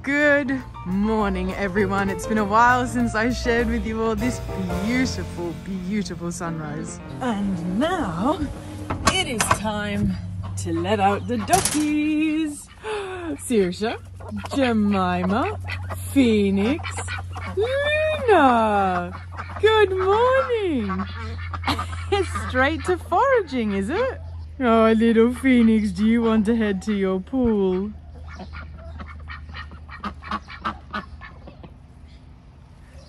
Good morning, everyone. It's been a while since I shared with you all this beautiful, beautiful sunrise. And now it is time to let out the duckies. Saoirse, Jemima, Phoenix, Luna. Good morning. It's straight to foraging, is it? Oh, little Phoenix, do you want to head to your pool?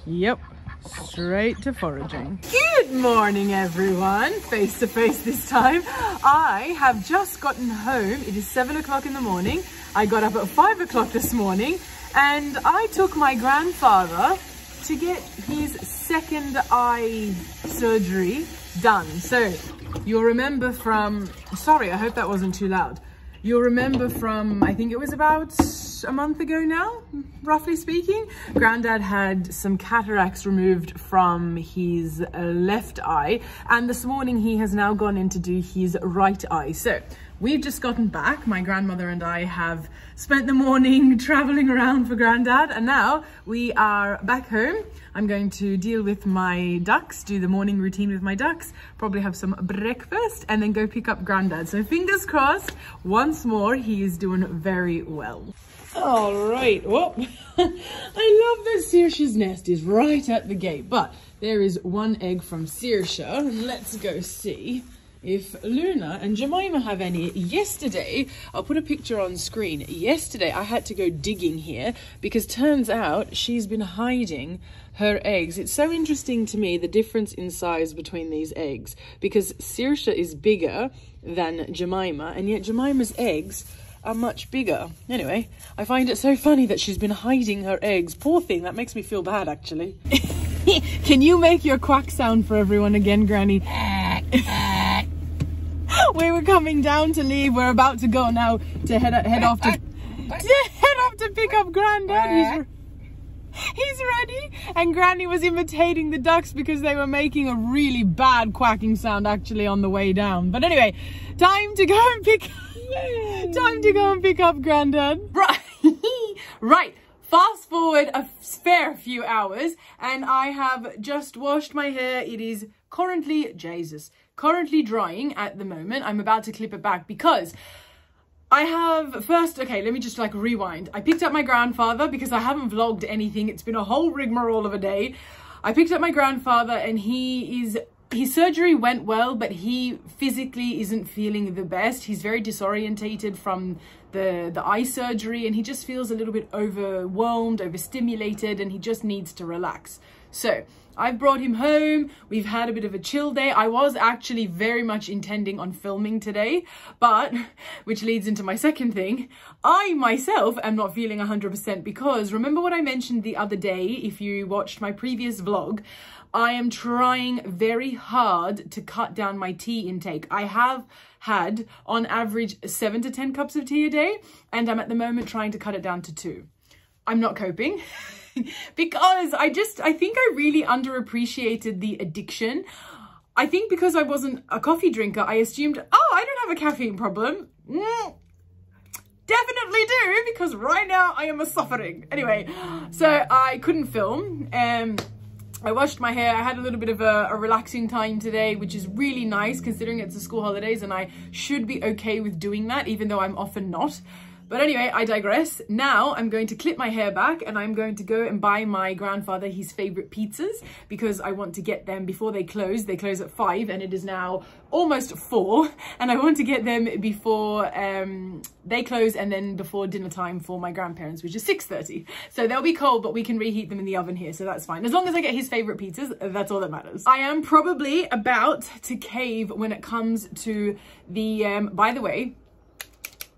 Yep, straight to foraging. Good morning, everyone. Face to face this time. I have just gotten home. It is 7 o'clock in the morning. I got up at 5 o'clock this morning and I took my grandfather to get his second eye surgery done. So you'll remember from, sorry, I hope that wasn't too loud. You'll remember from, I think it was about a month ago now, roughly speaking, Grandad had some cataracts removed from his left eye, and this morning he has now gone in to do his right eye. So we've just gotten back. My grandmother and I have spent the morning traveling around for Grandad, and now we are back home. I'm going to deal with my ducks, do the morning routine with my ducks, probably have some breakfast, and then go pick up Grandad. So fingers crossed, once more, he is doing very well. All right, well, I love that Saoirse's nest is right at the gate, but there is one egg from Saoirse. Let's go see if Luna and Jemima have any. Yesterday, I'll put a picture on screen. Yesterday, I had to go digging here because turns out she's been hiding her eggs. It's so interesting to me, the difference in size between these eggs, because Saoirse is bigger than Jemima, and yet Jemima's eggs are much bigger. Anyway, I find it so funny that she's been hiding her eggs. Poor thing, that makes me feel bad, actually. Can you make your quack sound for everyone again, Granny? We were coming down to leave. We're about to go now to head off to pick up Grandad. He's ready, and Granny was imitating the ducks because they were making a really bad quacking sound actually on the way down. But anyway, time to go and pick up Grandad. Right. Right. Fast forward a fair few hours and I have just washed my hair. It is currently drying at the moment. I'm about to clip it back because I have first, okay, let me just like rewind. I picked up my grandfather because I haven't vlogged anything. It's been a whole rigmarole of a day. I picked up my grandfather and his surgery went well, but he physically isn't feeling the best. He's very disorientated from the eye surgery and he just feels a little bit overwhelmed, overstimulated, and he just needs to relax. So I've brought him home. We've had a bit of a chill day. I was actually very much intending on filming today, but which leads into my second thing. I myself am not feeling 100% because remember what I mentioned the other day, if you watched my previous vlog, I am trying very hard to cut down my tea intake. I have had on average 7 to 10 cups of tea a day, and I'm at the moment trying to cut it down to 2. I'm not coping. Because I think I really underappreciated the addiction. I think because I wasn't a coffee drinker, I assumed, oh, I don't have a caffeine problem. Definitely do, because right now I am suffering. Anyway, so I couldn't film. I washed my hair. I had a little bit of a relaxing time today, which is really nice considering it's the school holidays and I should be okay with doing that, even though I'm often not. But anyway, I digress. Now I'm going to clip my hair back and I'm going to go and buy my grandfather his favorite pizzas because I want to get them before they close. They close at 5 and it is now almost 4 and I want to get them before they close and then before dinner time for my grandparents, which is 6:30. So they'll be cold, but we can reheat them in the oven here, so that's fine. As long as I get his favorite pizzas, that's all that matters. I am probably about to cave when it comes to the, by the way,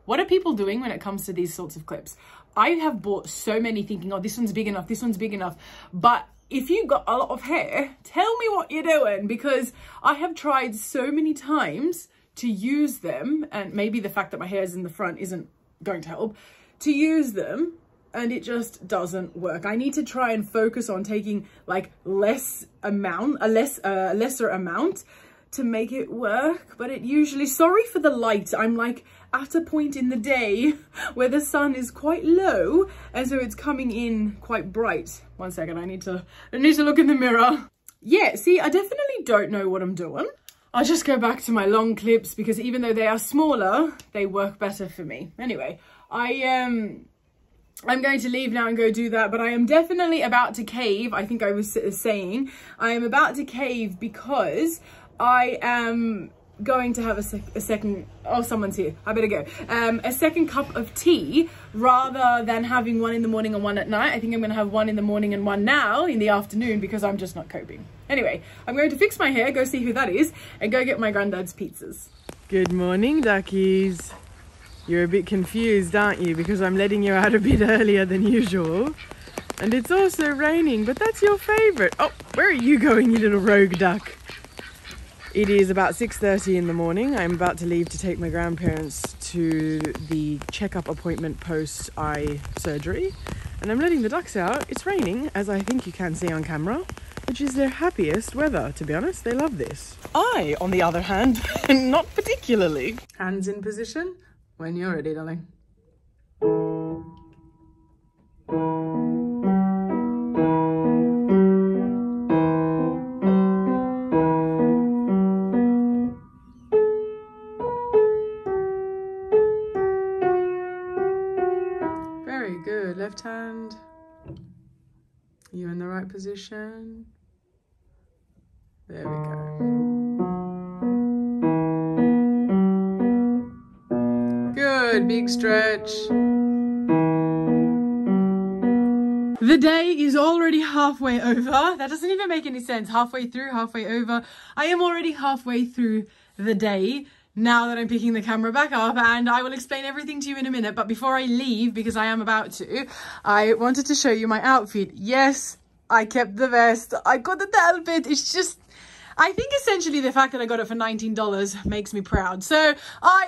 what are people doing when it comes to these sorts of clips? I have bought so many thinking, oh, this one's big enough, this one's big enough. But if you've got a lot of hair, tell me what you're doing, because I have tried so many times to use them, and maybe the fact that my hair is in the front isn't going to help, to use them, and it just doesn't work. I need to try and focus on taking like a lesser amount to make it work, but it usually, sorry for the light, I'm like at a point in the day where the sun is quite low and so it's coming in quite bright. 1 second, I need to look in the mirror. Yeah, see, I definitely don't know what I'm doing. I'll just go back to my long clips because even though they are smaller, they work better for me. Anyway, I'm going to leave now and go do that, but I am definitely about to cave. I think I was saying I am about to cave because I am going to have a second, oh, someone's here, I better go. A second cup of tea rather than having one in the morning and one at night. I think I'm going to have one in the morning and one now in the afternoon because I'm just not coping. Anyway, I'm going to fix my hair, go see who that is, and go get my Grandad's pizzas. Good morning, duckies. You're a bit confused, aren't you? Because I'm letting you out a bit earlier than usual. And it's also raining, but that's your favourite. Oh, where are you going, you little rogue duck? It is about 6:30 in the morning. I'm about to leave to take my grandparents to the checkup appointment post-eye surgery. And I'm letting the ducks out. It's raining, as I think you can see on camera, which is their happiest weather, to be honest. They love this. I, on the other hand, not particularly. Hands in position when you're ready, darling. Very good. Left hand. You in the right position. There we go. Good, big stretch. The day is already halfway over. That doesn't even make any sense. Halfway through, halfway over. I am already halfway through the day now that I'm picking the camera back up, and I will explain everything to you in a minute. But before I leave, because I am about to, I wanted to show you my outfit. Yes, I kept the vest. I couldn't help it. It's just, I think essentially the fact that I got it for $19 makes me proud. So I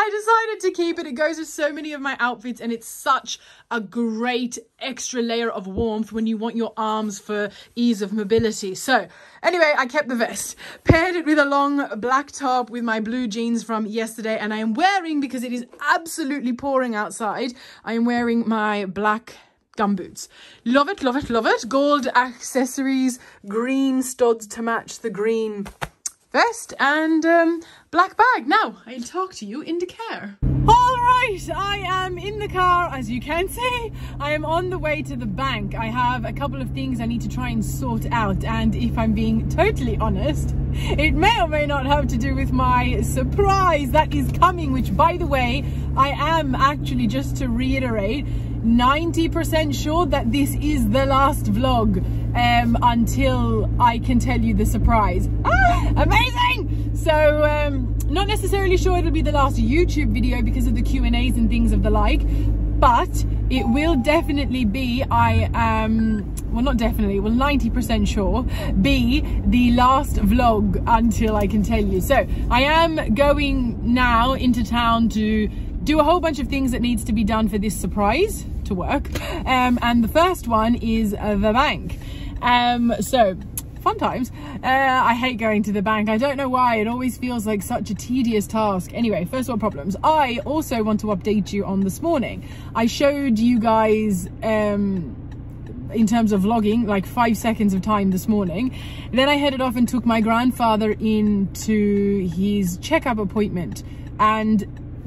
decided to keep it. It goes with so many of my outfits, and it's such a great extra layer of warmth when you want your arms for ease of mobility. So anyway, I kept the vest, paired it with a long black top with my blue jeans from yesterday, and I am wearing, because it is absolutely pouring outside, I am wearing my black gumboots. Love it, love it, love it. Gold accessories, green studs to match the green vest, and black bag. Now I'll talk to you in the car. All right, I am in the car, as you can see. I am on the way to the bank. I have a couple of things I need to try and sort out, and if I'm being totally honest, it may or may not have to do with my surprise that is coming, which, by the way, I am actually, just to reiterate, 90% sure that this is the last vlog until I can tell you the surprise. Amazing! So not necessarily sure it'll be the last YouTube video because of the Q&As and things of the like, but it will definitely be, I am, well, not definitely, well, 90% sure, be the last vlog until I can tell you. So I am going now into town to do a whole bunch of things that needs to be done for this surprise to work, and the first one is the bank. So fun times. I hate going to the bank. I don't know why. It always feels like such a tedious task. Anyway, first world problems. I also want to update you on this morning. I showed you guys in terms of vlogging like 5 seconds of time this morning. Then I headed off and took my grandfather into his checkup appointment, and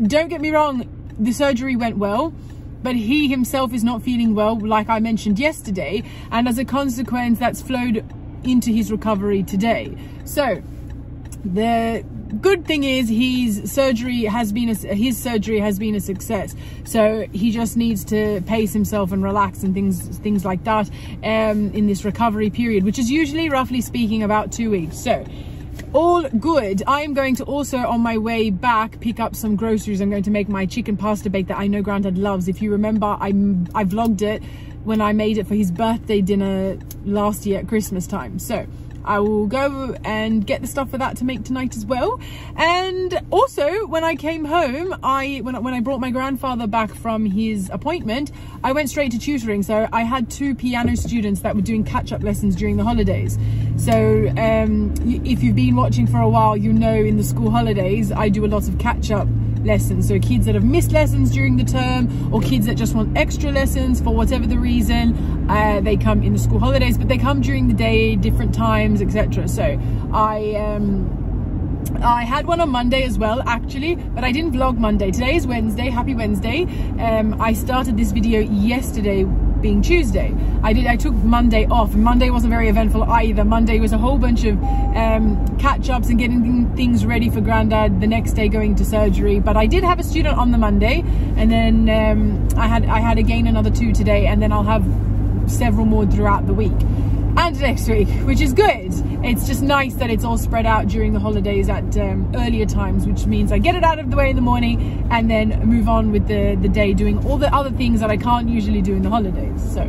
don't get me wrong, the surgery went well, but he himself is not feeling well, like I mentioned yesterday, and as a consequence that's flowed into his recovery today. So the good thing is his surgery has been a success, so he just needs to pace himself and relax and things like that in this recovery period, which is usually, roughly speaking, about 2 weeks. So all good. I am going to also, on my way back, pick up some groceries. I'm going to make my chicken pasta bake that I know Grandad loves. If you remember, I vlogged it when I made it for his birthday dinner last year at Christmas time. So I will go and get the stuff for that to make tonight as well. And also when I came home, when I brought my grandfather back from his appointment, I went straight to tutoring. So I had 2 piano students that were doing catch-up lessons during the holidays. So if you've been watching for a while, you know in the school holidays I do a lot of catch-up lessons. So kids that have missed lessons during the term, or kids that just want extra lessons for whatever the reason, they come in the school holidays, but they come during the day, different times, etc. So I had one on Monday as well, actually, but I didn't vlog Monday. Today is Wednesday. Happy Wednesday. I started this video yesterday, being Tuesday. I took Monday off. Monday wasn't very eventful either. Monday was a whole bunch of catch-ups and getting things ready for Grandad the next day going to surgery. But I did have a student on the Monday, and then I had again another 2 today, and then I'll have several more throughout the week and next week, which is good. It's just nice that it's all spread out during the holidays at earlier times, which means I get it out of the way in the morning and then move on with the day doing all the other things that I can't usually do in the holidays. So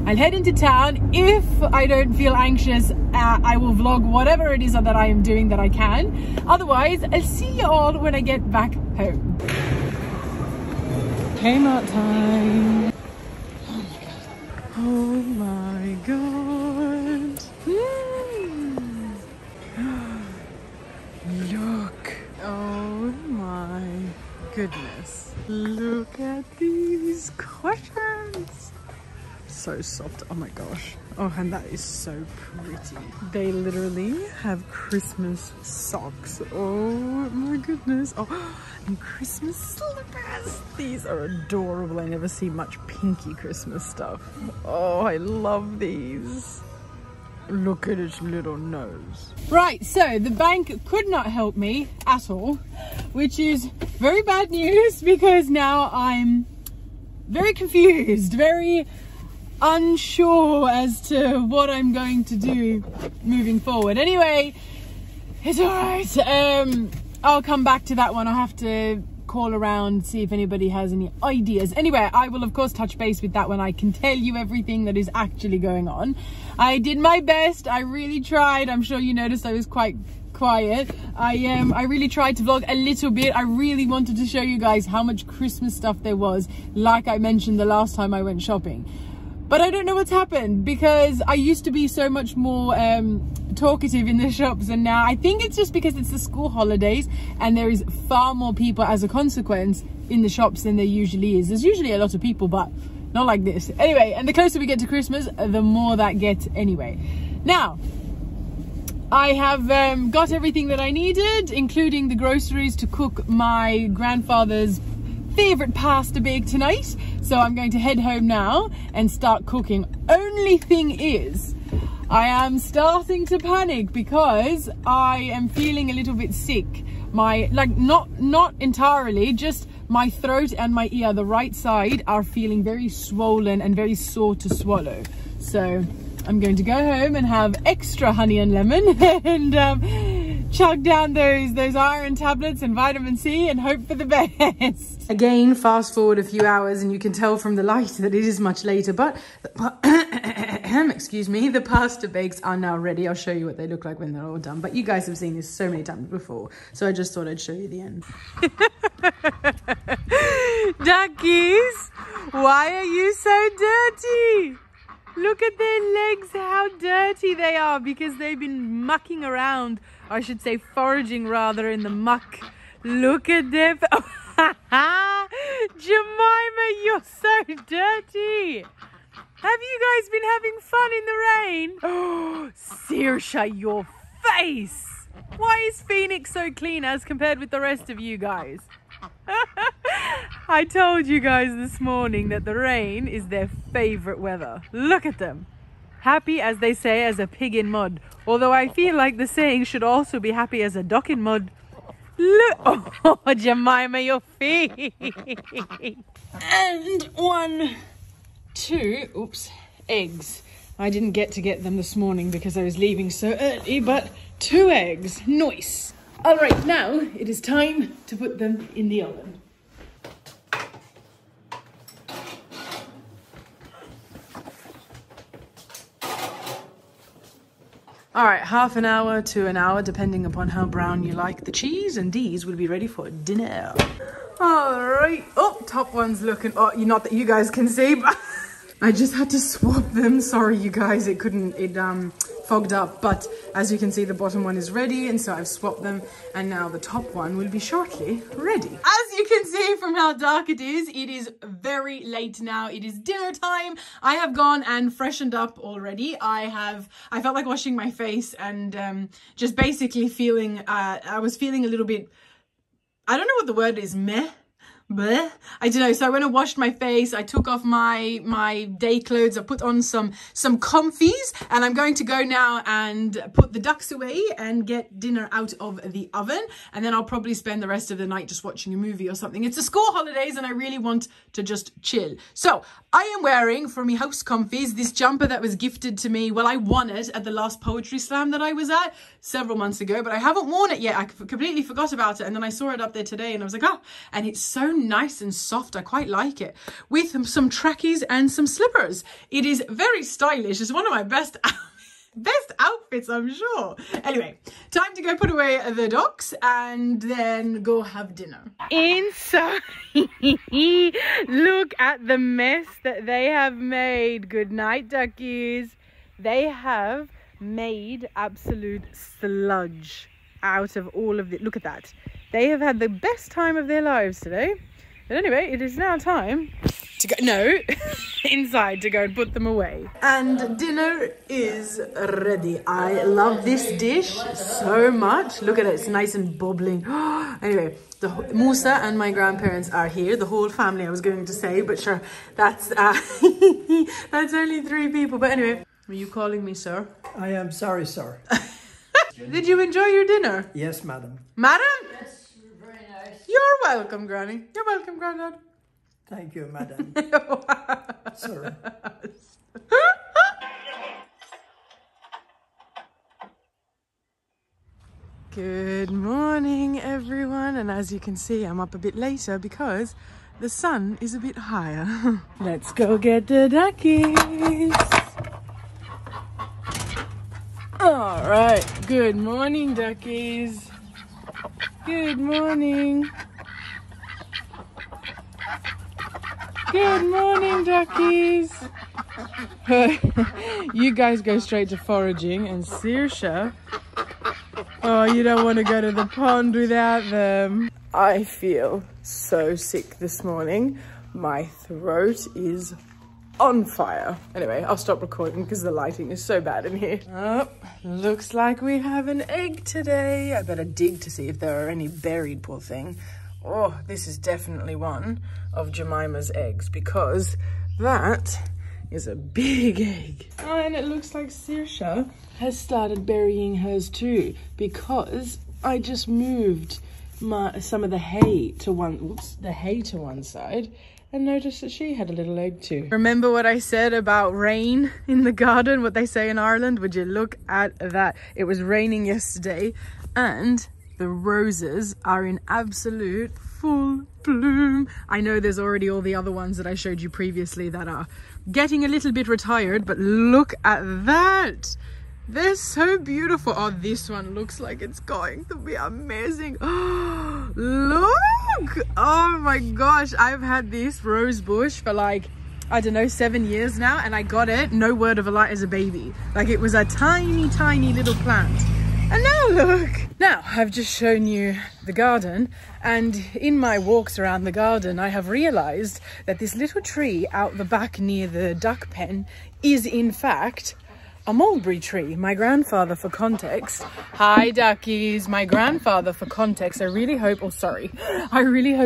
I'll head into town. If I don't feel anxious, I will vlog whatever it is that I am doing that I can. Otherwise, I'll see you all when I get back home. Kmart time. Oh my god. Look. Oh my goodness. Look at these cushions. So soft. Oh my gosh. Oh, and that is so pretty. They literally have Christmas socks. Oh my goodness. Oh, and Christmas slippers. These are adorable. I never see much pinky Christmas stuff. Oh, I love these. Look at its little nose. Right, so the bank could not help me at all, which is very bad news because now I'm very confused, very unsure as to what I'm going to do moving forward. Anyway, it's all right. I'll come back to that one. I'll have to call around, see if anybody has any ideas. Anyway, I will of course touch base with that when I can tell you everything that is actually going on. I did my best. I really tried. I'm sure you noticed I was quite quiet. I really tried to vlog a little bit. I really wanted to show you guys how much Christmas stuff there was, like I mentioned the last time I went shopping. But I don't know what's happened, because I used to be so much more talkative in the shops, and now I think it's just because it's the school holidays and there is far more people as a consequence in the shops than there usually is. There's usually a lot of people, but not like this. Anyway, and the closer we get to Christmas, the more that gets anyway. Now, I have got everything that I needed, including the groceries to cook my grandfather's favorite pasta bake tonight. So I'm going to head home now and start cooking. Only thing is, I am starting to panic because I am feeling a little bit sick. Not entirely, just my throat and my ear, the right side, are feeling very swollen and very sore to swallow. So I'm going to go home and have extra honey and lemon and chug down those iron tablets and vitamin C and hope for the best. Again, fast forward a few hours and you can tell from the light that it is much later, but excuse me, the pasta bakes are now ready. I'll show you what they look like when they're all done, but you guys have seen this so many times before, so I just thought I'd show you the end. Duckies, why are you so dirty? Look at their legs, how dirty they are, because they've been mucking around, I should say foraging rather, in the muck. Look at them. Jemima, you're so dirty. Have you guys been having fun in the rain? Oh, Saoirse, your face. Why is Phoenix so clean as compared with the rest of you guys? I told you guys this morning that the rain is their favorite weather. Look at them. Happy, as they say, as a pig in mud. Although I feel like the saying should also be happy as a duck in mud. Look. Oh, Jemima, your feet. And 1, 2, oops, eggs. I didn't get to get them this morning because I was leaving so early, but 2 eggs. Nice. All right, now it is time to put them in the oven. All right, half an hour to an hour, depending upon how brown you like the cheese, and these will be ready for dinner. All right. Oh, top one's looking, oh, not that you guys can see, but I just had to swap them. Sorry, you guys, it fogged up, but as you can see, the bottom one is ready, and so I've swapped them, and now the top one will be shortly ready. As you can see from how dark it is very late now. It is dinner time. I have gone and freshened up already. I felt like washing my face and just basically feeling, I was feeling a little bit, I don't know what the word is, meh? Bleh. I don't know. So I went and washed my face. I took off my day clothes. I put on some comfies, and I'm going to go now and put the ducks away and get dinner out of the oven. And then I'll probably spend the rest of the night just watching a movie or something. It's the school holidays and I really want to just chill. So I am wearing, for me house comfies, this jumper that was gifted to me. Well, I won it at the last poetry slam that I was at several months ago, but I haven't worn it yet. I completely forgot about it. And then I saw it up there today and I was like, oh, and it's so nice and soft. I quite like it, with some trackies and some slippers. It is very stylish. It's one of my best outfits, I'm sure. Anyway, time to go put away the ducks and then go have dinner. Inside, look at the mess that they have made. Good night, duckies. They have made absolute sludge out of all of it. Look at that. They have had the best time of their lives today. But anyway, it is now time to go, inside to go and put them away. And dinner is ready. I love this dish so much. Look at it, it's nice and bubbling. Anyway, Musa and my grandparents are here. The whole family, I was going to say, but sure, that's that's only 3 people. But anyway, are you calling me sir? I am sorry, sir. Did you enjoy your dinner? Yes, madam. Madam? Yes, very nice. You're welcome, Granny. You're welcome, Grandad. Thank you, madam. Sir. Good morning, everyone. And as you can see, I'm up a bit later because the sun is a bit higher. Let's go get the duckies. All right. Good morning, duckies. Good morning. Good morning, duckies. You guys go straight to foraging, and Saoirse, oh, you don't want to go to the pond without them. I feel so sick this morning. My throat is on fire. Anyway, I'll stop recording because the lighting is so bad in here. Oh, looks like we have an egg today. I better dig to see if there are any buried, poor thing. Oh, this is definitely one of Jemima's eggs because that is a big egg. Oh, and it looks like Saoirse has started burying hers too because I just moved some of the hay to one side and noticed that she had a little egg too. Remember what I said about rain in the garden, what they say in Ireland? Would you look at that? It was raining yesterday and the roses are in absolute full bloom. I know there's already all the other ones that I showed you previously that are getting a little bit retired, but look at that. They're so beautiful. Oh, this one looks like it's going to be amazing. Oh, look. Oh my gosh. I've had this rose bush for like, I don't know, 7 years now, and I got it, no word of a lie, as a baby. Like it was a tiny, tiny little plant. And now look. Now I've just shown you the garden, and in my walks around the garden I have realized that this little tree out the back near the duck pen is in fact a mulberry tree. My grandfather, for context, hi duckies, my grandfather, for context, I really hope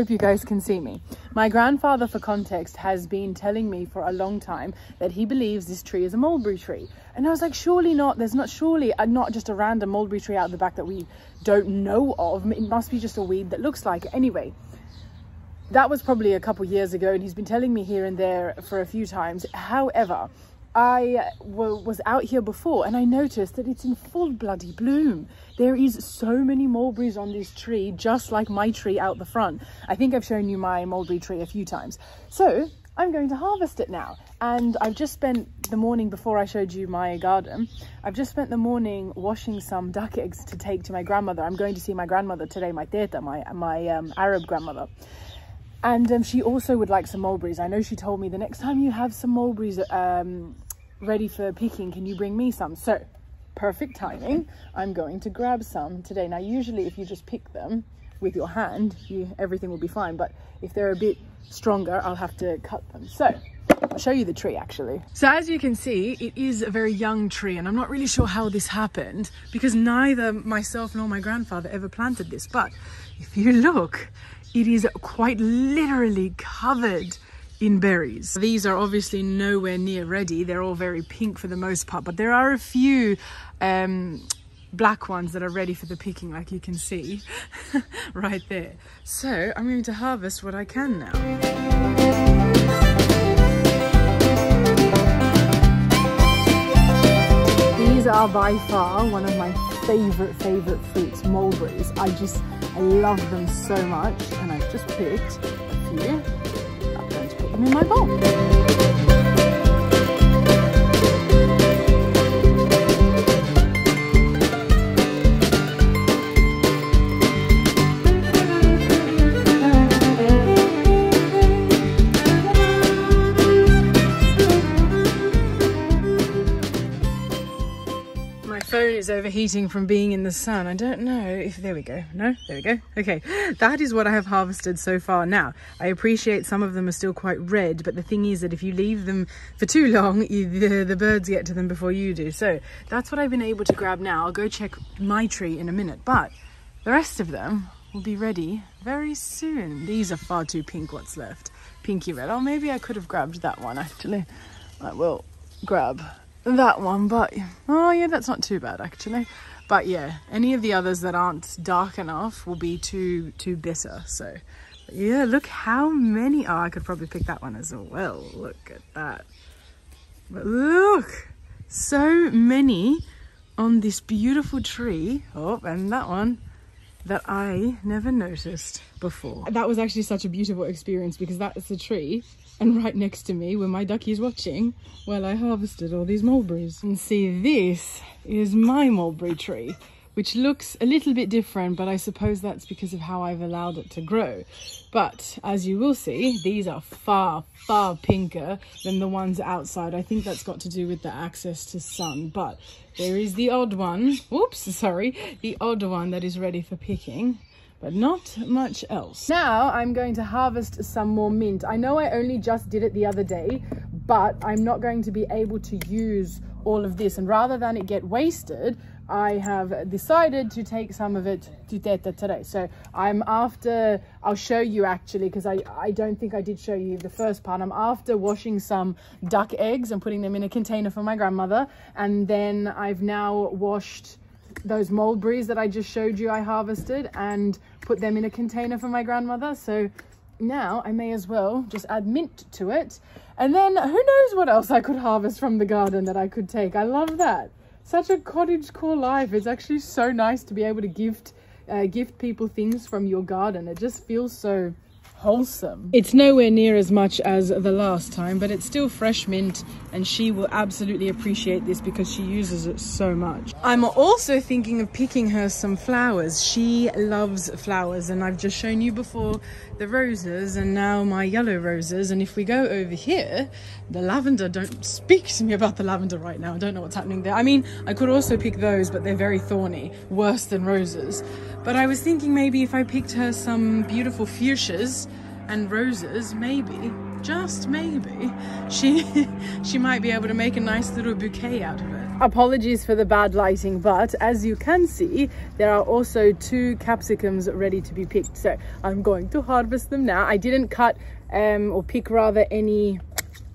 you guys can see me. My grandfather, for context, has been telling me for a long time that he believes this tree is a mulberry tree. And I was like, surely not, there's not just a random mulberry tree out the back that we don't know of. It must be just a weed that looks like it. Anyway, that was probably a couple years ago, and he's been telling me here and there for a few times. However, I was out here before and I noticed that it's in full bloody bloom. There is so many mulberries on this tree, just like my tree out the front. I think I've shown you my mulberry tree a few times. So I'm going to harvest it now. And I've just spent the morning, before I showed you my garden, I've just spent the morning washing some duck eggs to take to my grandmother. I'm going to see my grandmother today, my Teta, my Arab grandmother. And she also would like some mulberries. I know she told me the next time you have some mulberries ready for picking, can you bring me some? So, perfect timing. I'm going to grab some today. Now, usually if you just pick them with your hand, everything will be fine. But if they're a bit stronger, I'll have to cut them. So, I'll show you the tree actually. So as you can see, it is a very young tree, and I'm not really sure how this happened because neither myself nor my grandfather ever planted this. But if you look, it is quite literally covered in berries. These are obviously nowhere near ready. They're all very pink for the most part, but there are a few black ones that are ready for the picking, like you can see right there. So I'm going to harvest what I can now. These are by far one of my favorite fruits, mulberries. I love them so much, and I've just picked a few. I'm going to put them in my bowl. Is overheating from being in the sun. I don't know if, there we go. No, there we go. Okay, that is what I have harvested so far. Now, I appreciate some of them are still quite red, but the thing is that if you leave them for too long, the birds get to them before you do. So that's what I've been able to grab now. I'll go check my tree in a minute, but the rest of them will be ready very soon. These are far too pink, what's left. Pinky red. Oh, maybe I could have grabbed that one actually. I will grab that one, but oh yeah, that's not too bad actually. But yeah, any of the others that aren't dark enough will be too bitter. So yeah, look how many. Oh, I could probably pick that one as well. Look at that. But look, so many on this beautiful tree. Oh, and that one that I never noticed before. That was actually such a beautiful experience because that's the tree, and right next to me were my duckies watching while I harvested all these mulberries. And see, this is my mulberry tree, which looks a little bit different, but I suppose that's because of how I've allowed it to grow. But as you will see, these are far pinker than the ones outside. I think that's got to do with the access to sun, but there is the odd one, the odd one that is ready for picking, but not much else. Now I'm going to harvest some more mint. I know I only just did it the other day, but I'm not going to be able to use all of this, and rather than it get wasted, I have decided to take some of it to Teta today. So I'll show you actually, because I don't think I did show you the first part. I'm after washing some duck eggs and putting them in a container for my grandmother. And then I've now washed those mulberries that I just showed you I harvested and put them in a container for my grandmother. So now I may as well just add mint to it. And then who knows what else I could harvest from the garden that I could take. I love that. Such a cottagecore life. It's actually so nice to be able to gift people things from your garden. It just feels so wholesome. It's nowhere near as much as the last time, but it's still fresh mint, and she will absolutely appreciate this because she uses it so much. I'm also thinking of picking her some flowers. She loves flowers, and I've just shown you before the roses and now my yellow roses. And if we go over here, the lavender, don't speak to me about the lavender right now. I don't know what's happening there. I mean, I could also pick those, but they're very thorny, worse than roses. But I was thinking maybe if I picked her some beautiful fuchsias and roses, maybe, just maybe, she might be able to make a nice little bouquet out of it. Apologies for the bad lighting, but as you can see, there are also 2 capsicums ready to be picked. So I'm going to harvest them now. I didn't cut or pick rather any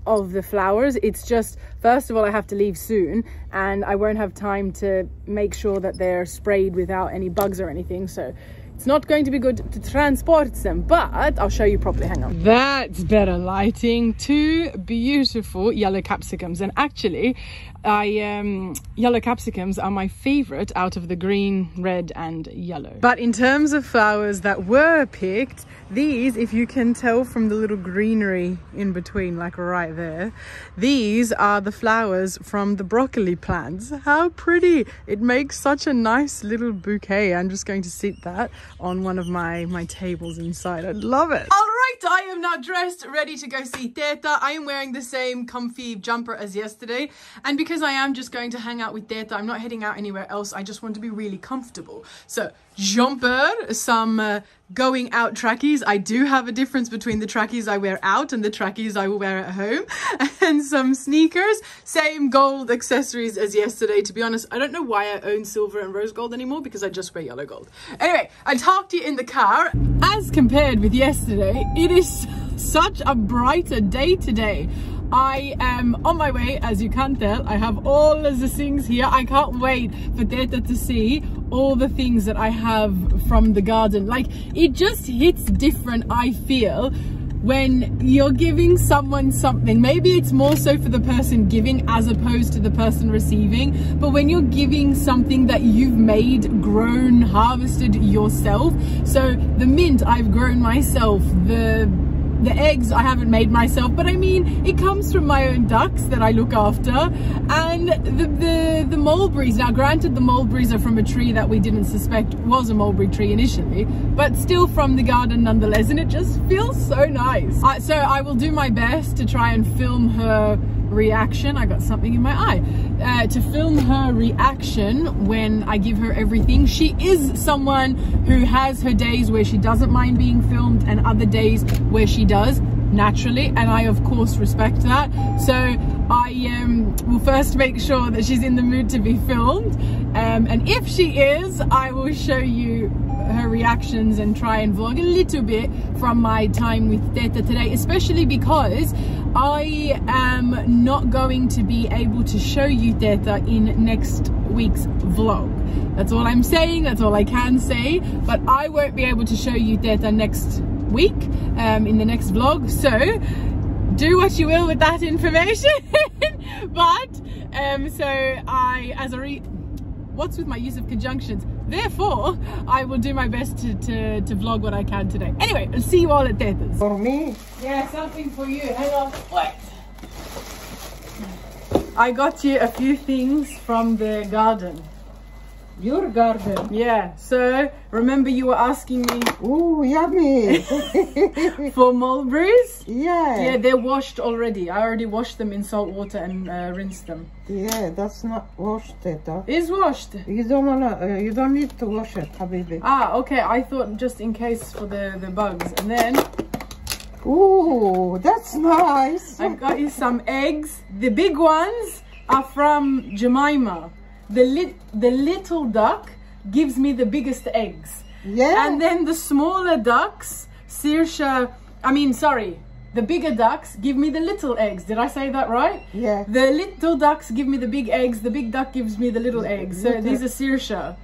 of the flowers. It's just, first of all, I have to leave soon and I won't have time to make sure that they're sprayed without any bugs or anything. So It's not going to be good to transport them, but I'll show you properly. Hang on. That's better lighting. 2 beautiful yellow capsicums, and actually yellow capsicums are my favorite out of the green, red and yellow. But in terms of flowers that were picked, these, if you can tell from the little greenery in between, like right there, these are the flowers from the broccoli plants. How pretty! It makes such a nice little bouquet. I'm just going to sit that on one of my tables inside. I love it. All right, I am now dressed, ready to go see Teta. I am wearing the same comfy jumper as yesterday, and because I am just going to hang out with Teta, I'm not heading out anywhere else. I just want to be really comfortable. So jumper, some going out trackies. I do have a difference between the trackies I wear out and the trackies I will wear at home, and some sneakers, same gold accessories as yesterday. To be honest, I don't know why I own silver and rose gold anymore, because I just wear yellow gold. Anyway, I talked to you in the car. As compared with yesterday, it is such a brighter day today. I am on my way, as you can tell. I have all of the things here. I can't wait for Teta to see all the things that I have from the garden. Like, it just hits different, I feel, when you're giving someone something. Maybe it's more so for the person giving as opposed to the person receiving, but when you're giving something that you've made, grown, harvested yourself. So the mint I've grown myself, the eggs I haven't made myself, but I mean, it comes from my own ducks that I look after. And the mulberries, now granted the mulberries are from a tree that we didn't suspect was a mulberry tree initially, but still from the garden nonetheless, and it just feels so nice. So I will do my best to try and film her reaction. I got something in my eye. To film her reaction when I give her everything. She is someone who has her days where she doesn't mind being filmed and other days where she does, naturally, and I of course respect that. So I will first make sure that she's in the mood to be filmed, and if she is, I will show you her reactions and try and vlog a little bit from my time with Teta today, especially because I am not going to be able to show you Teta in next week's vlog. That's all I'm saying, that's all I can say, but I won't be able to show you Teta next week in the next vlog, so do what you will with that information. But what's with my use of conjunctions? Therefore, I will do my best to vlog what I can today. Anyway, I'll see you all at Teta's. For me? Yeah, something for you. Hang on. Wait. I got you a few things from the garden. Your garden? Yeah, so remember you were asking me... Ooh, yummy! for mulberries? Yeah. Yeah, they're washed already. I already washed them in salt water and rinsed them. Yeah, that's not washed, Teta. It's washed. You don't need to wash it, Habibi. Ah, okay. I thought just in case for the bugs. And then... Ooh, that's nice! I got you some eggs. The big ones are from Jemima. The little duck gives me the biggest eggs. Yeah. And then the smaller ducks, the bigger ducks give me the little eggs. Did I say that right? Yeah. The little ducks give me the big eggs. The big duck gives me the little eggs. So these are Saoirse.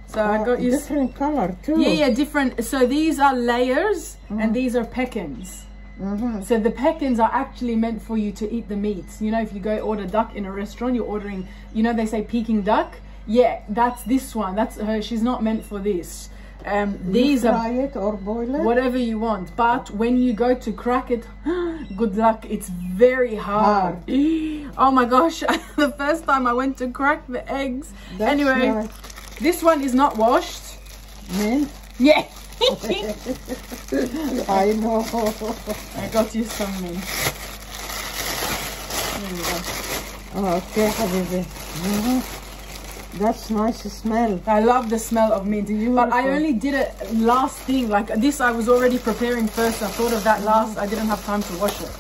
So I got you different color too. Yeah, different. So these are layers and these are pecans. So the pecans are actually meant for you to eat the meat. You know, if you go order duck in a restaurant, you're ordering, you know, they say Peking duck. Yeah, that's this one. That's her. She's not meant for this. These fry it or boil it? Whatever you want. But when you go to crack it, good luck. It's very hard. Oh my gosh. The first time I went to crack the eggs. That's anyway, nice. This one is not washed. Mint? Yeah. I know. I got you some mint. There you go. Okay, Habibi. That's nice to smell. I love the smell of mint. But I only did it last thing. Like this, I was already preparing first. I thought of that last. I didn't have time to wash it.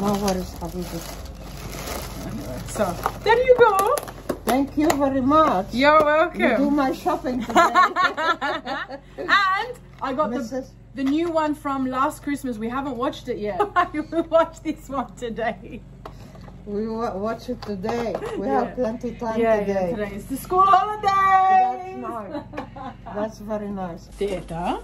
No worries, Habibi. Anyway, so there you go. Thank you very much. You're welcome. You do my shopping today. And I got the new one from last Christmas. We haven't watched it yet. I will watch this one today. We watch it today. We have plenty of time today. Yeah, today is the school holiday. That's nice. That's very nice. Teta,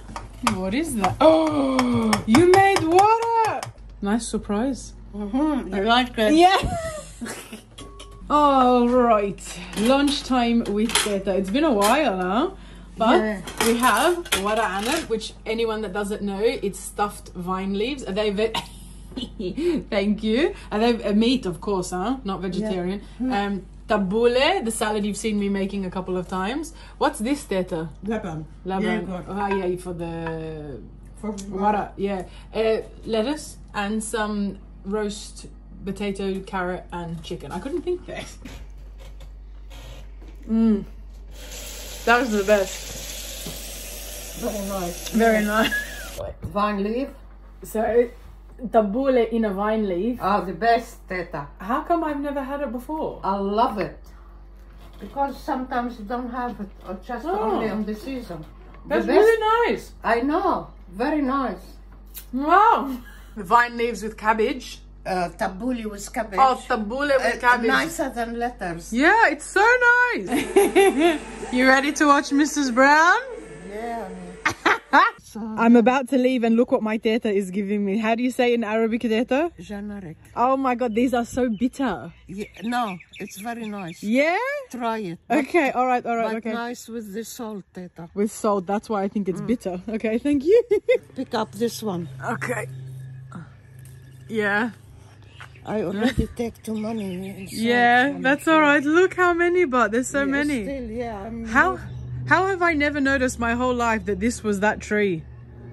what is that? Oh, you made water! Nice surprise. I like it. Yeah. All right, lunchtime with Teta. It's been a while now, but we have wara anab, which anyone that doesn't know, it's stuffed vine leaves. Are they thank you. Are they meat, of course, huh? Not vegetarian. Tabbouleh, the salad you've seen me making a couple of times. What's this, Teta? Laban. Laban. Yeah, for the wara. Yeah. Lettuce and some roast potato, carrot, and chicken. I couldn't think that. That was the best. Very nice. Very nice. Vine leaf. So, tabbouleh in a vine leaf. Oh, the best, Teta. How come I've never had it before? I love it. Because sometimes you don't have it, or just only on the season. That's really nice. I know. Very nice. Wow. The vine leaves with cabbage. Tabbouleh with cabbage. Oh, tabbouleh with cabbage. Nicer than letters. Yeah, it's so nice. You ready to watch Mrs. Brown? Yeah. I'm about to leave and look what my Teta is giving me. How do you say in Arabic, Teta? Generic. Oh my god, these are so bitter. Yeah, no, it's very nice. Yeah? Try it. Okay, alright, But okay. nice with the salt, Teta. With salt, that's why I think it's bitter. Okay, thank you. Pick up this one. Okay. Yeah. I already take too many. Yeah, that's alright. Look how many, but there's so many. Still, yeah. How have I never noticed my whole life that this was that tree?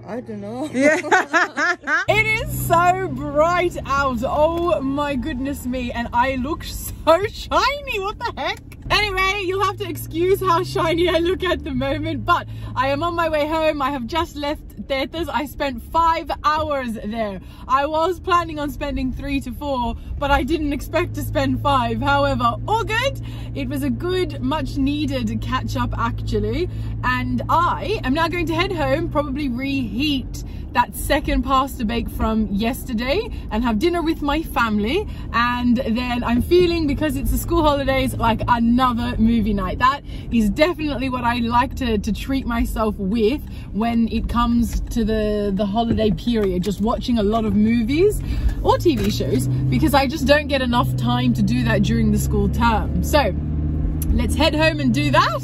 I don't know. Yeah. It is so bright out. Oh my goodness me. And I look so shiny. What the heck? Anyway, you'll have to excuse how shiny I look at the moment, but I am on my way home. I have just left Teta's. I spent 5 hours there. I was planning on spending 3 to 4, but I didn't expect to spend 5. However, all good. It was a good, much needed catch up actually. And I am now going to head home, probably reheat that second pasta bake from yesterday and have dinner with my family. And then I'm feeling, because it's the school holidays, like another movie night. That is definitely what I like to treat myself with when it comes to the holiday period, just watching a lot of movies or TV shows, because I just don't get enough time to do that during the school term. So let's head home and do that.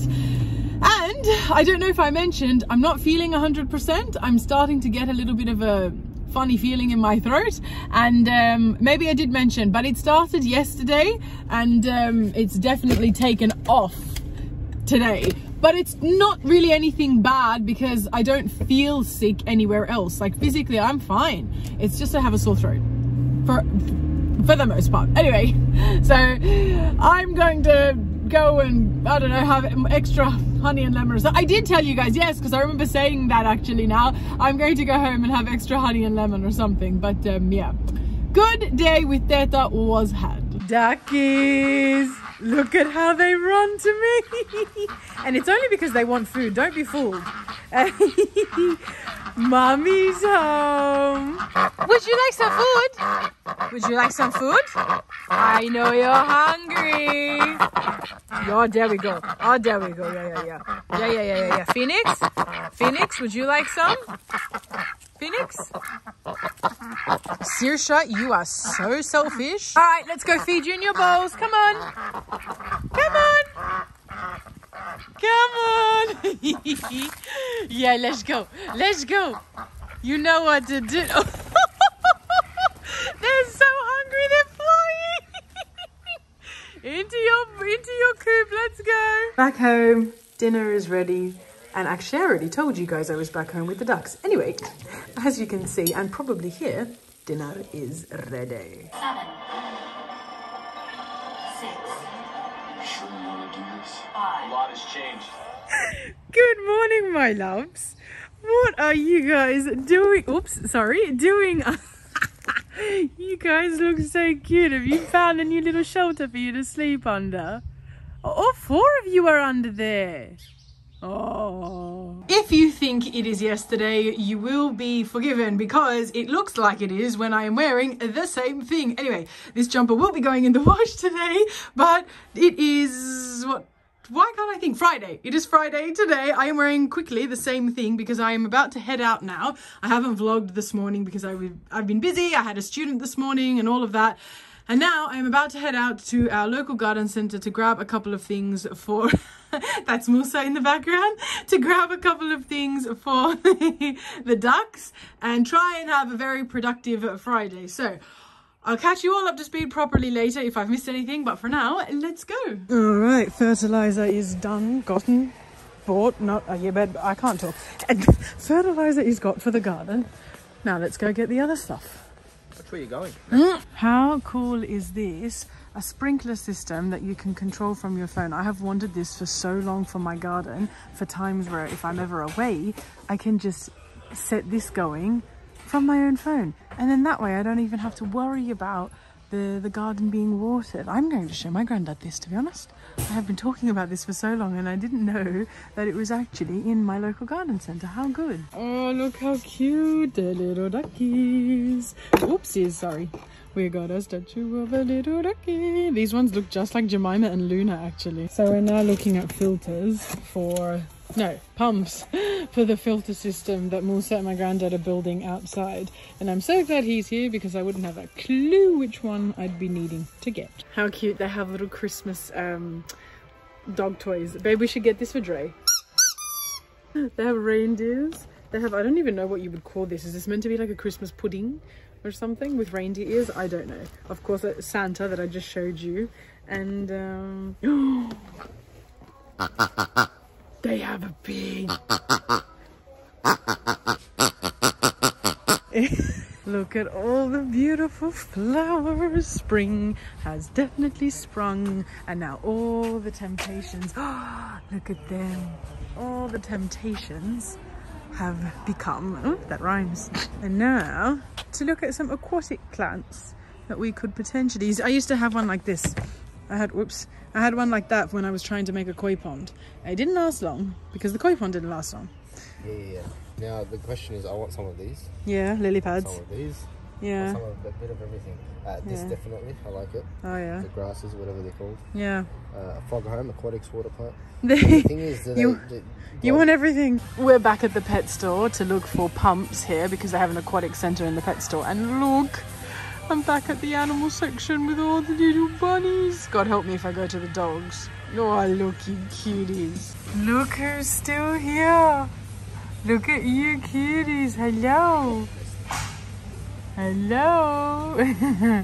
And I don't know if I mentioned, I'm not feeling 100%. I'm starting to get a little bit of a funny feeling in my throat, and maybe I did mention, but it started yesterday and it's definitely taken off today. But it's not really anything bad because I don't feel sick anywhere else. Like physically I'm fine. It's just I have a sore throat for the most part. Anyway, so I'm going to go and, I don't know, have extra honey and lemon. So I did tell you guys, yes, because I remember saying that actually now. I'm going to go home and have extra honey and lemon or something. But yeah, good day with Teta was had. Duckies, look at how they run to me. And it's only because they want food, don't be fooled. Mommy's home. Would you like some food? Would you like some food? I know you're hungry. Oh, there we go. Oh, there we go. Yeah. Phoenix, would you like some? Phoenix? Sirsha, you are so selfish. All right, let's go feed you in your bowls. Come on. Come on. Come on. Yeah, let's go. Let's go. You know what to do. They're so hungry, they're flying. into your coop, let's go. Back home, dinner is ready. And actually I already told you guys I was back home with the ducks. Anyway, as you can see and probably hear, dinner is ready. 7, 6, Sure you want to do this? 5. A lot has changed. Good morning, my loves. What are you guys doing? Oops, sorry, doing. You guys look so cute. Have you found a new little shelter for you to sleep under? All 4 of you are under there. Oh. If you think it is yesterday, you will be forgiven because it looks like it is when I am wearing the same thing. Anyway, this jumper will be going in the wash today, but it is what? why can't I think? Friday. It is Friday today. I am wearing quickly the same thing because I am about to head out now. I haven't vlogged this morning because I've been busy. I had a student this morning and all of that. And now I am about to head out to our local garden centre to grab a couple of things for... That's Musa in the background. To grab a couple of things for the ducks and try and have a very productive Friday. So I'll catch you all up to speed properly later if I've missed anything. But for now, let's go. All right, fertilizer is done, gotten, bought. Not, yeah, but I can't talk. And fertilizer is got for the garden. Now let's go get the other stuff. Which way are you going? How cool is this? A sprinkler system that you can control from your phone. I have wanted this for so long for my garden, for times where if I'm ever away, I can just set this going from my own phone. And then that way I don't even have to worry about the garden being watered. I'm going to show my granddad this, to be honest. I have been talking about this for so long and I didn't know that it was actually in my local garden centre. How good. Oh, look how cute the little duckies. Oopsies, sorry. We got a statue of a little ducky. These ones look just like Jemima and Luna, actually. So we're now looking at filters for... No, pumps for the filter system that Musa and my granddad are building outside. And I'm so glad he's here because I wouldn't have a clue which one I'd be needing to get. How cute. They have little Christmas dog toys. Babe, we should get this for Dre. They have reindeers. They have, I don't even know what you would call this. Is this meant to be like a Christmas pudding or something with reindeer ears? I don't know. Of course, Santa that I just showed you. And they have a pig. Look at all the beautiful flowers. Spring has definitely sprung. And now all the temptations. Look at them. All the temptations have become... Oh, that rhymes. And now to look at some aquatic plants that we could potentially use. I used to have one like this. I had one like that when I was trying to make a koi pond. It didn't last long because the koi pond didn't last long. Yeah. Now the question is, I want some of these. Yeah, lily pads. Some of these. Yeah. Some of a bit of everything. This definitely, I like it. Oh yeah. The grasses, whatever they're called. Yeah. Frog home, aquatics, water plant. The thing is, you want everything. We're back at the pet store to look for pumps here because they have an aquatic centre in the pet store. And look, I'm back at the animal section with all the little bunnies. God help me if I go to the dogs. Oh, look, you cuties. Look who's still here. Look at you cuties. Hello. Hello.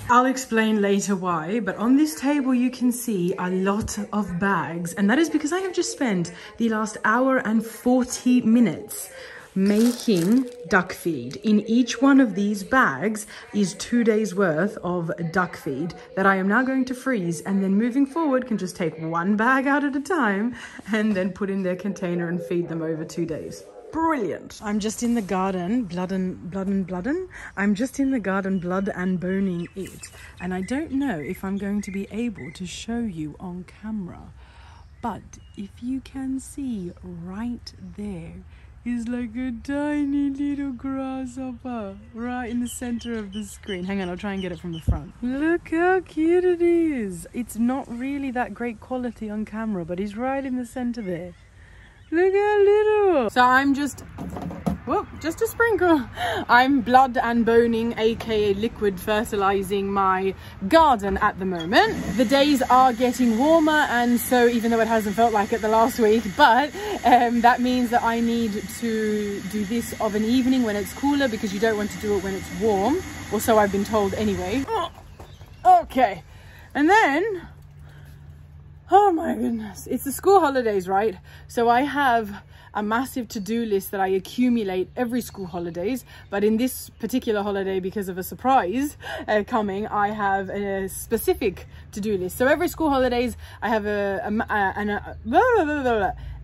I'll explain later why, but on this table you can see a lot of bags, and that is because I have just spent the last hour and 40 minutes making duck feed. In each one of these bags is 2 days worth of duck feed that I am now going to freeze, and then moving forward can just take one bag out at a time and then put in their container and feed them over 2 days. Brilliant. I'm just in the garden, I'm just in the garden blood and boning it. And I don't know if I'm going to be able to show you on camera, but if you can see right there is like a tiny little grasshopper right in the center of the screen. Hang on, I'll try and get it from the front. Look how cute it is. It's not really that great quality on camera, but he's right in the center there. Look how little. So I'm just a sprinkle. I'm blood and boning, aka liquid fertilizing my garden at the moment. The days are getting warmer, and so even though it hasn't felt like it the last week, but that means that I need to do this of an evening when it's cooler, because you don't want to do it when it's warm, or so I've been told anyway. Okay, and then, oh my goodness, it's the school holidays, right? So I have a massive to-do list that I accumulate every school holidays, but in this particular holiday, because of a surprise coming, I have a specific to-do list. So every school holidays I have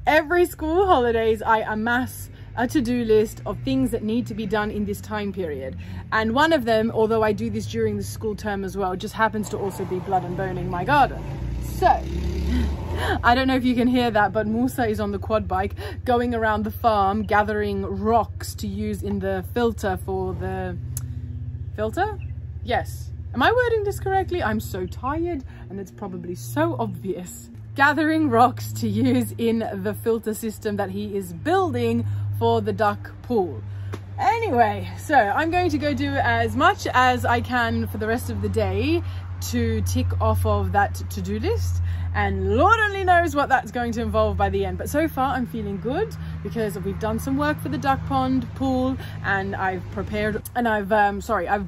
every school holidays I amass a to-do list of things that need to be done in this time period, and one of them, although I do this during the school term as well, just happens to also be blood and boning my garden. So I don't know if you can hear that, but Musa is on the quad bike going around the farm gathering rocks to use in the filter for the filter. Yes, am I wording this correctly? I'm so tired and it's probably so obvious. gathering rocks to use in the filter system that he is building for the duck pool. Anyway, so I'm going to go do as much as I can for the rest of the day to tick off of that to-do list, and Lord only knows what that's going to involve by the end. But so far I'm feeling good because we've done some work for the duck pond pool, and I've prepared, and I've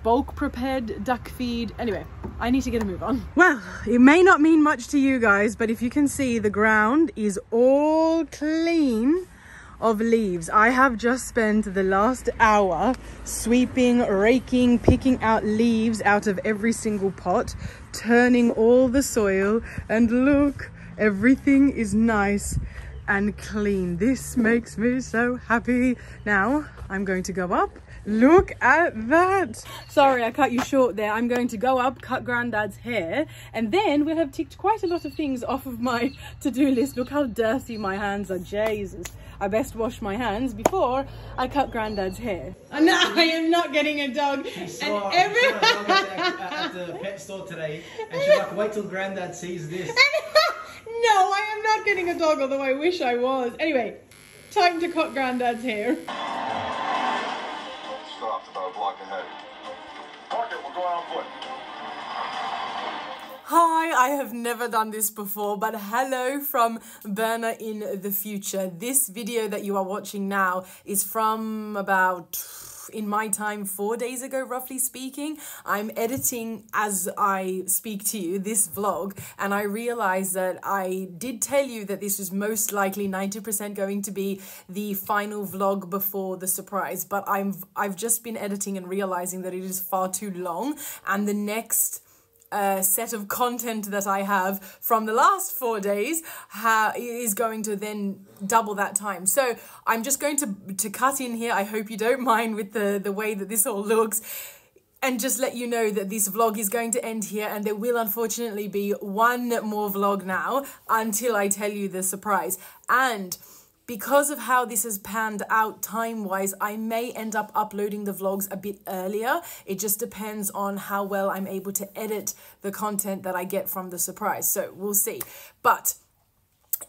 bulk prepared duck feed. Anyway, I need to get a move on. Well, it may not mean much to you guys, but if you can see, the ground is all clean of leaves. I have just spent the last hour sweeping, raking, picking out leaves out of every single pot, turning all the soil, and look, everything is nice and clean. This makes me so happy. Now I'm going to go up. Look at that. Sorry, I cut you short there. I'm going to go up, cut Grandad's hair, and then we'll have ticked quite a lot of things off of my to-do list. Look how dirty my hands are. Jesus. I best wash my hands before I cut Grandad's hair. Oh, no, I am not getting a dog. She saw a dog at the pet store today, and she's like, wait till Grandad sees this. No, I am not getting a dog, although I wish I was. Anyway, time to cut Grandad's hair. Stopped about a block ahead. Park it, we're going on foot. Hi, I have never done this before, but hello from Berna in the future. This video that you are watching now is from about, in my time, 4 days ago, roughly speaking. I'm editing as I speak to you this vlog, and I realized that I did tell you that this was most likely 90% going to be the final vlog before the surprise, but I've just been editing and realizing that it is far too long, and the next set of content that I have from the last 4 days is going to then double that time. So I'm just going to cut in here. I hope you don't mind with the way that this all looks, and just let you know that this vlog is going to end here, and there will unfortunately be one more vlog now until I tell you the surprise. And because of how this has panned out time-wise, I may end up uploading the vlogs a bit earlier. It just depends on how well I'm able to edit the content that I get from the surprise. So we'll see. But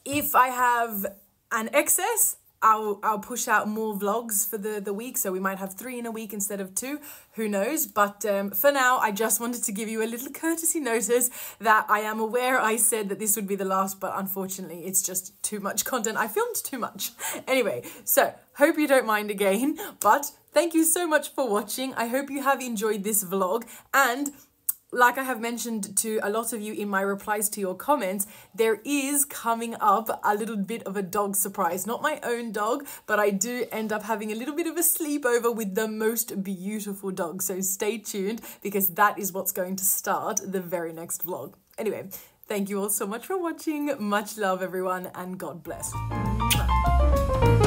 if I have an excess, I'll push out more vlogs for the week, so we might have 3 in a week instead of 2, who knows. But for now, I just wanted to give you a little courtesy notice that I am aware I said that this would be the last, but unfortunately it's just too much content. I filmed too much. Anyway, so hope you don't mind again, but thank you so much for watching. I hope you have enjoyed this vlog, and like I have mentioned to a lot of you in my replies to your comments, there is coming up a little bit of a dog surprise. Not my own dog, but I do end up having a little bit of a sleepover with the most beautiful dog. So stay tuned, because that is what's going to start the very next vlog. Anyway, thank you all so much for watching. Much love, everyone, and God bless. Mwah.